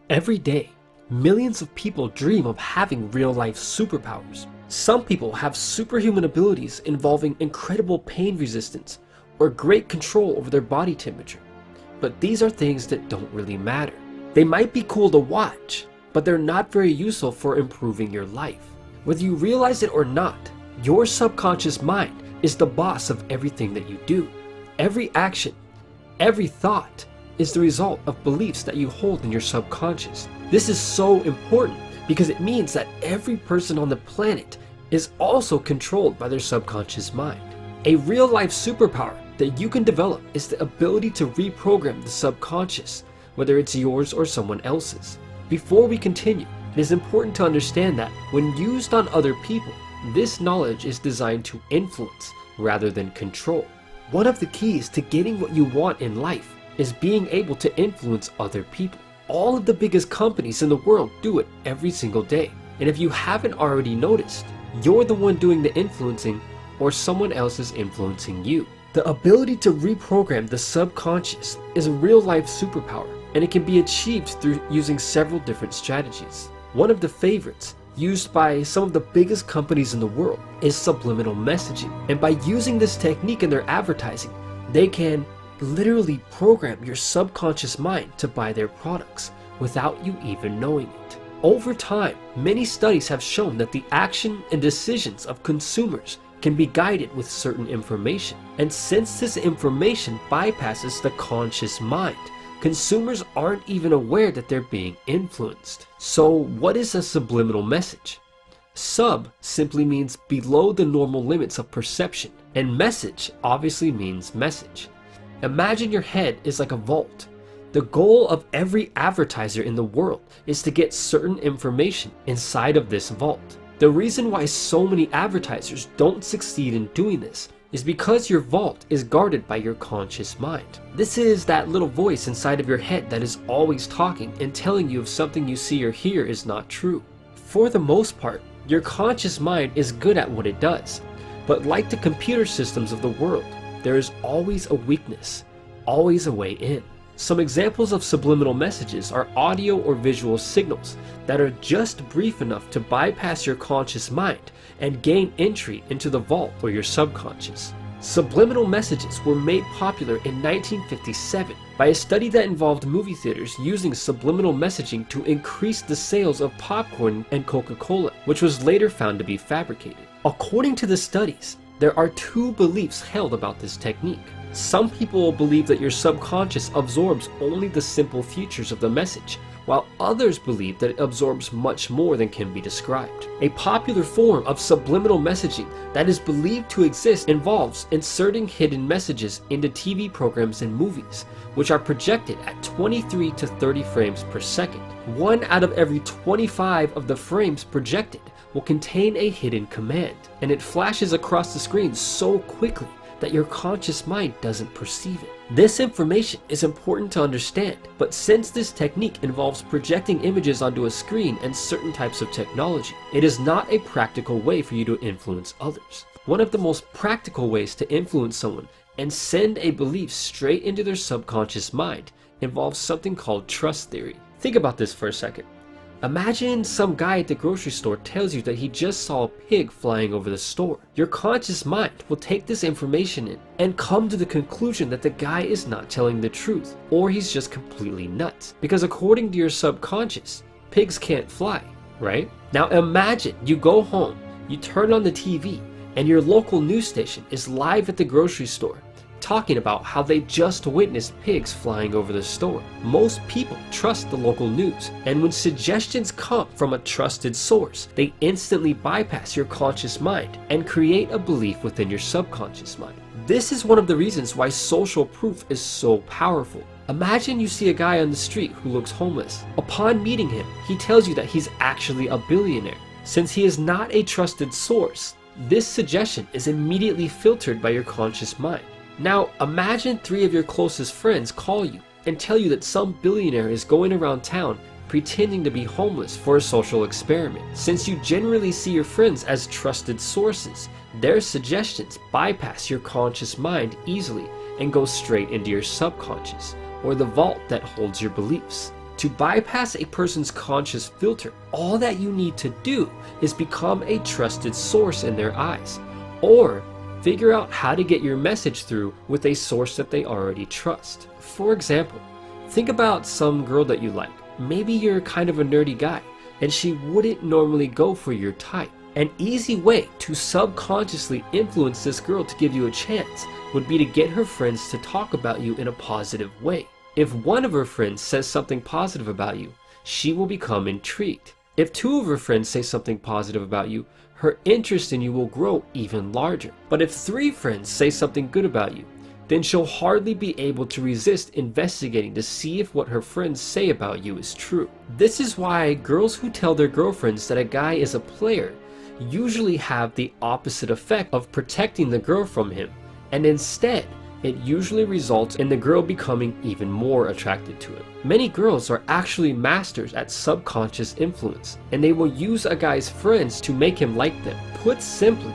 Every day, millions of people dream of having real-life superpowers. Some people have superhuman abilities involving incredible pain resistance or great control over their body temperature. But these are things that don't really matter. They might be cool to watch, but they're not very useful for improving your life. Whether you realize it or not, your subconscious mind is the boss of everything that you do. Every action, every thought is the result of beliefs that you hold in your subconscious. This is so important because it means that every person on the planet is also controlled by their subconscious mind. A real-life superpower that you can develop is the ability to reprogram the subconscious, whether it's yours or someone else's. Before we continue, it is important to understand that when used on other people, this knowledge is designed to influence rather than control. One of the keys to getting what you want in life is being able to influence other people. All of the biggest companies in the world do it every single day. And if you haven't already noticed, you're the one doing the influencing or someone else is influencing you. The ability to reprogram the subconscious is a real-life superpower, and it can be achieved through using several different strategies. One of the favorites, used by some of the biggest companies in the world, is subliminal messaging. And by using this technique in their advertising, they can literally program your subconscious mind to buy their products without you even knowing it. Over time, many studies have shown that the action and decisions of consumers can be guided with certain information. And since this information bypasses the conscious mind, consumers aren't even aware that they're being influenced. So what is a subliminal message? Sub simply means below the normal limits of perception, and message obviously means message. Imagine your head is like a vault. The goal of every advertiser in the world is to get certain information inside of this vault. The reason why so many advertisers don't succeed in doing this is because your vault is guarded by your conscious mind. This is that little voice inside of your head that is always talking and telling you if something you see or hear is not true. For the most part, your conscious mind is good at what it does, but like the computer systems of the world, there is always a weakness, always a way in. Some examples of subliminal messages are audio or visual signals that are just brief enough to bypass your conscious mind and gain entry into the vault or your subconscious. Subliminal messages were made popular in 1957 by a study that involved movie theaters using subliminal messaging to increase the sales of popcorn and Coca-Cola, which was later found to be fabricated. According to the studies, there are two beliefs held about this technique. Some people believe that your subconscious absorbs only the simple features of the message, while others believe that it absorbs much more than can be described. A popular form of subliminal messaging that is believed to exist involves inserting hidden messages into TV programs and movies, which are projected at 23 to 30 frames per second. 1 out of every 25 of the frames projected will contain a hidden command, and it flashes across the screen so quickly that your conscious mind doesn't perceive it. This information is important to understand, but since this technique involves projecting images onto a screen and certain types of technology, it is not a practical way for you to influence others. One of the most practical ways to influence someone and send a belief straight into their subconscious mind involves something called trust theory. Think about this for a second. Imagine some guy at the grocery store tells you that he just saw a pig flying over the store. Your conscious mind will take this information in and come to the conclusion that the guy is not telling the truth, or he's just completely nuts. Because according to your subconscious, pigs can't fly, right? Now imagine you go home, you turn on the TV, and your local news station is live at the grocery store, talking about how they just witnessed pigs flying over the store. Most people trust the local news, and when suggestions come from a trusted source, they instantly bypass your conscious mind and create a belief within your subconscious mind. This is one of the reasons why social proof is so powerful. Imagine you see a guy on the street who looks homeless. Upon meeting him, he tells you that he's actually a billionaire. Since he is not a trusted source, this suggestion is immediately filtered by your conscious mind. Now imagine 3 of your closest friends call you and tell you that some billionaire is going around town pretending to be homeless for a social experiment. Since you generally see your friends as trusted sources, their suggestions bypass your conscious mind easily and go straight into your subconscious, or the vault that holds your beliefs. To bypass a person's conscious filter, all that you need to do is become a trusted source in their eyes, or figure out how to get your message through with a source that they already trust. For example, think about some girl that you like. Maybe you're kind of a nerdy guy, and she wouldn't normally go for your type. An easy way to subconsciously influence this girl to give you a chance would be to get her friends to talk about you in a positive way. If one of her friends says something positive about you, she will become intrigued. If two of her friends say something positive about you, her interest in you will grow even larger. But if three friends say something good about you, then she'll hardly be able to resist investigating to see if what her friends say about you is true. This is why girls who tell their girlfriends that a guy is a player usually have the opposite effect of protecting the girl from him, and instead, it usually results in the girl becoming even more attracted to him. Many girls are actually masters at subconscious influence, and they will use a guy's friends to make him like them. Put simply,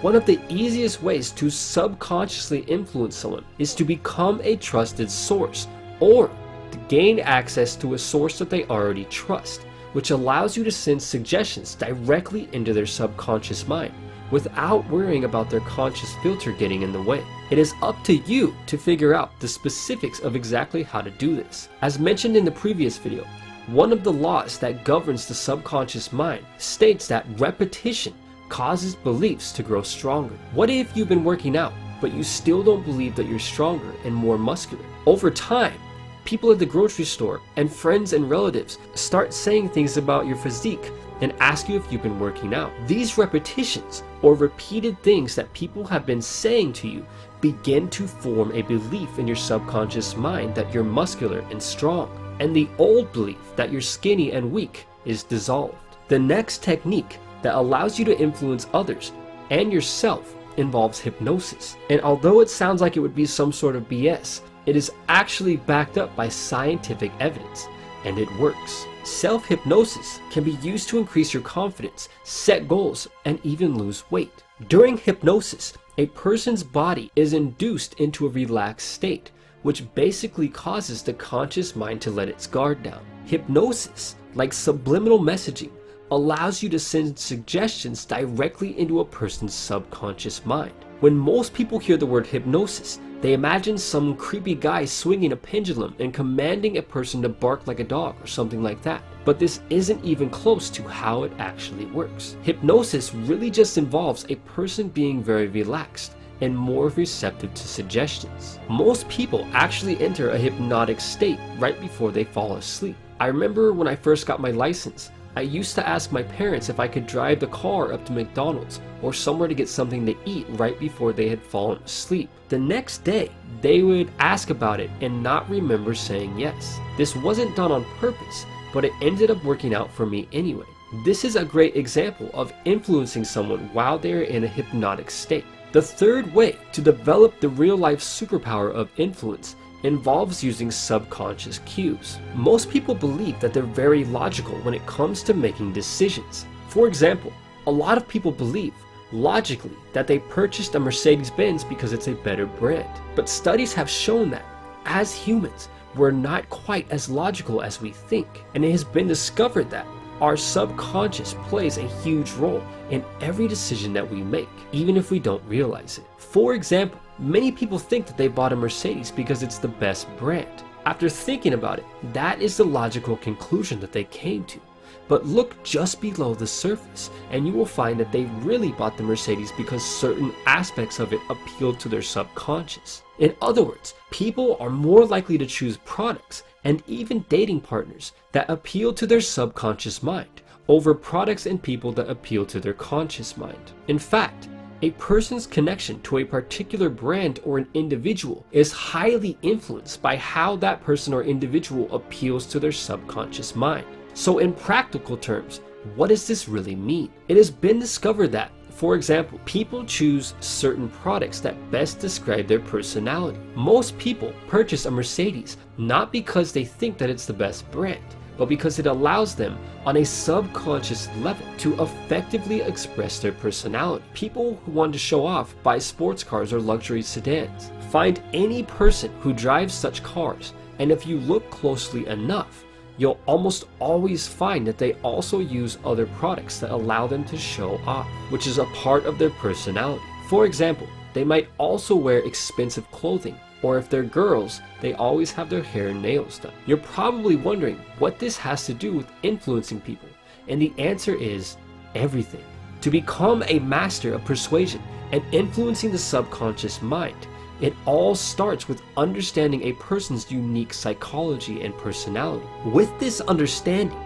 one of the easiest ways to subconsciously influence someone is to become a trusted source, or to gain access to a source that they already trust, which allows you to send suggestions directly into their subconscious mind without worrying about their conscious filter getting in the way. It is up to you to figure out the specifics of exactly how to do this. As mentioned in the previous video, one of the laws that governs the subconscious mind states that repetition causes beliefs to grow stronger. What if you've been working out, but you still don't believe that you're stronger and more muscular? Over time, people at the grocery store and friends and relatives start saying things about your physique and ask you if you've been working out. These repetitions or repeated things that people have been saying to you begin to form a belief in your subconscious mind that you're muscular and strong, and the old belief that you're skinny and weak is dissolved. The next technique that allows you to influence others and yourself involves hypnosis. And although it sounds like it would be some sort of BS, it is actually backed up by scientific evidence, and it works. Self-hypnosis can be used to increase your confidence, set goals, and even lose weight. During hypnosis, a person's body is induced into a relaxed state, which basically causes the conscious mind to let its guard down. Hypnosis, like subliminal messaging, allows you to send suggestions directly into a person's subconscious mind. When most people hear the word hypnosis, they imagine some creepy guy swinging a pendulum and commanding a person to bark like a dog or something like that. But this isn't even close to how it actually works. Hypnosis really just involves a person being very relaxed and more receptive to suggestions. Most people actually enter a hypnotic state right before they fall asleep. I remember when I first got my license, I used to ask my parents if I could drive the car up to McDonald's or somewhere to get something to eat right before they had fallen asleep. The next day, they would ask about it and not remember saying yes. This wasn't done on purpose, but it ended up working out for me anyway. This is a great example of influencing someone while they're in a hypnotic state. The third way to develop the real-life superpower of influence involves using subconscious cues. Most people believe that they're very logical when it comes to making decisions. For example, a lot of people believe, logically, that they purchased a Mercedes-Benz because it's a better brand. But studies have shown that, as humans, we're not quite as logical as we think. And it has been discovered that our subconscious plays a huge role in every decision that we make, even if we don't realize it. For example, many people think that they bought a Mercedes because it's the best brand. After thinking about it, that is the logical conclusion that they came to. But look just below the surface, and you will find that they really bought the Mercedes because certain aspects of it appealed to their subconscious. In other words, people are more likely to choose products and even dating partners that appeal to their subconscious mind over products and people that appeal to their conscious mind. In fact, a person's connection to a particular brand or an individual is highly influenced by how that person or individual appeals to their subconscious mind. So in practical terms, what does this really mean? It has been discovered that, for example, people choose certain products that best describe their personality. Most people purchase a Mercedes not because they think that it's the best brand, but because it allows them on a subconscious level to effectively express their personality. People who want to show off buy sports cars or luxury sedans. Find any person who drives such cars, and if you look closely enough, you'll almost always find that they also use other products that allow them to show off, which is a part of their personality. For example, they might also wear expensive clothing, or if they're girls, they always have their hair and nails done. You're probably wondering what this has to do with influencing people, and the answer is everything. To become a master of persuasion and influencing the subconscious mind, it all starts with understanding a person's unique psychology and personality. With this understanding,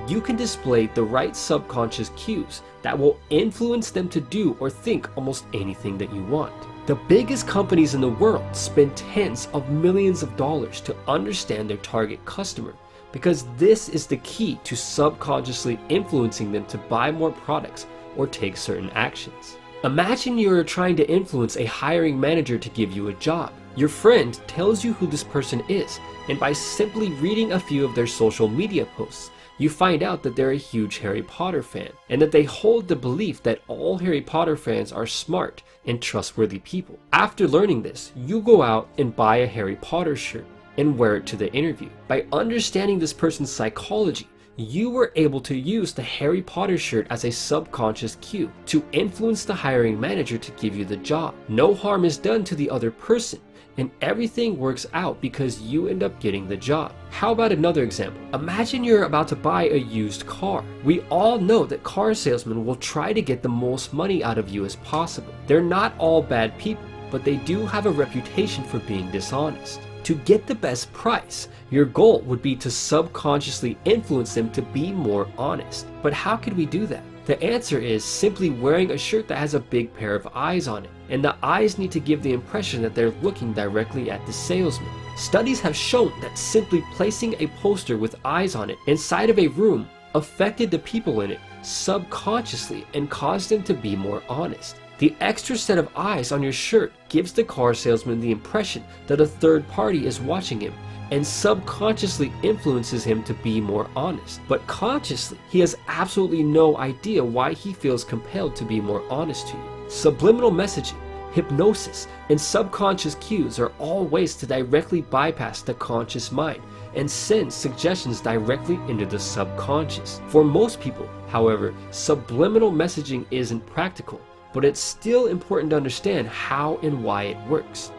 you can display the right subconscious cues that will influence them to do or think almost anything that you want. The biggest companies in the world spend tens of millions of dollars to understand their target customer, because this is the key to subconsciously influencing them to buy more products or take certain actions. Imagine you're trying to influence a hiring manager to give you a job. Your friend tells you who this person is, and by simply reading a few of their social media posts, you find out that they're a huge Harry Potter fan, and that they hold the belief that all Harry Potter fans are smart and trustworthy people. After learning this, you go out and buy a Harry Potter shirt and wear it to the interview. By understanding this person's psychology, you were able to use the Harry Potter shirt as a subconscious cue to influence the hiring manager to give you the job. No harm is done to the other person, and everything works out because you end up getting the job. How about another example? Imagine you're about to buy a used car. We all know that car salesmen will try to get the most money out of you as possible. They're not all bad people, but they do have a reputation for being dishonest. To get the best price, your goal would be to subconsciously influence them to be more honest. But how could we do that? The answer is simply wearing a shirt that has a big pair of eyes on it, and the eyes need to give the impression that they're looking directly at the salesman. Studies have shown that simply placing a poster with eyes on it inside of a room affected the people in it subconsciously and caused them to be more honest. The extra set of eyes on your shirt gives the car salesman the impression that a third party is watching him and subconsciously influences him to be more honest. But consciously, he has absolutely no idea why he feels compelled to be more honest to you. Subliminal messaging, hypnosis, and subconscious cues are all ways to directly bypass the conscious mind and send suggestions directly into the subconscious. For most people, however, subliminal messaging isn't practical, but it's still important to understand how and why it works.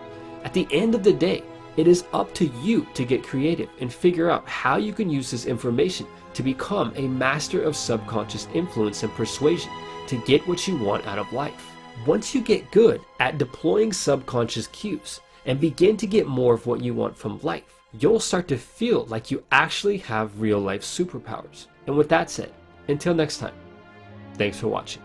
At the end of the day, it is up to you to get creative and figure out how you can use this information to become a master of subconscious influence and persuasion to get what you want out of life. Once you get good at deploying subconscious cues and begin to get more of what you want from life, you'll start to feel like you actually have real life superpowers. And with that said, until next time, thanks for watching.